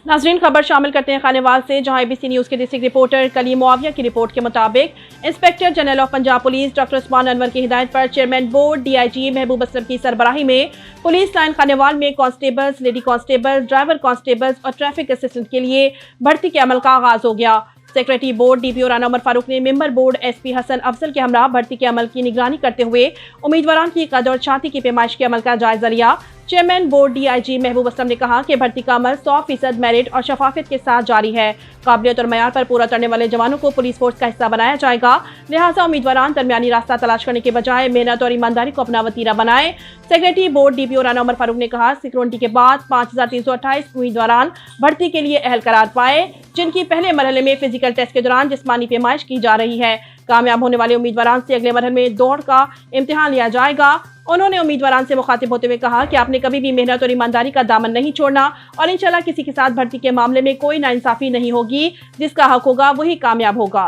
नाजरीन, खबर शामिल करते हैं खानेवाल से, जहां एबीसी न्यूज के डिस्ट्रिक्ट रिपोर्टर कलीम मुआविया की रिपोर्ट के मुताबिक inspector general of Punjab police doctor Usman Anwar की हिदायत पर चेयरमैन बोर्ड डीआईजी महबूब असलम की सरबराही में पुलिस लाइन खानेवाल में constables, lady constables, driver constables और ट्रैफिक असिस्टेंट के लिए भर्ती के अमल का आगाज हो गया। Secretary board DPO Rana Umar Farooq ने member board SP Hasan Afzal के हमरा भर्ती के अमल की निगरानी करते हुए उम्मीदवारों की कद और छाती की पैमाइश के अमल का जायजा लिया। चेयरमैन बोर्ड डीआईजी महबूब असलम ने कहा कि भर्ती का अमल 100% मेरिट और शफाफियत के साथ जारी है। काबिलियत और मयार पर पूरा करने वाले जवानों को पुलिस फोर्स का हिस्सा बनाया जाएगा, लिहाजा उम्मीदवार दरमियानी रास्ता तलाश करने के बजाय मेहनत और ईमानदारी को अपना वतीरा बनाए। Secretary board DPO Rana Umar Farooq ने कहा, सिक्योरिटी के बाद 5328 उम्मीदवार भर्ती के लिए अहल करार पाए, जिनकी पहले मरहले में फिजिकल टेस्ट के दौरान जिस्मानी पैमाइश की जा रही है। कामयाब होने वाले उम्मीदवार से अगले मरहले में दौड़ का इम्तिहान लिया जाएगा। उन्होंने उम्मीदवार से मुखातिब होते हुए कहा कि आपने कभी भी मेहनत और ईमानदारी का दामन नहीं छोड़ना और इंशाल्लाह किसी के साथ भर्ती के मामले में कोई नाइंसाफी नहीं होगी। जिसका हक होगा वही कामयाब होगा।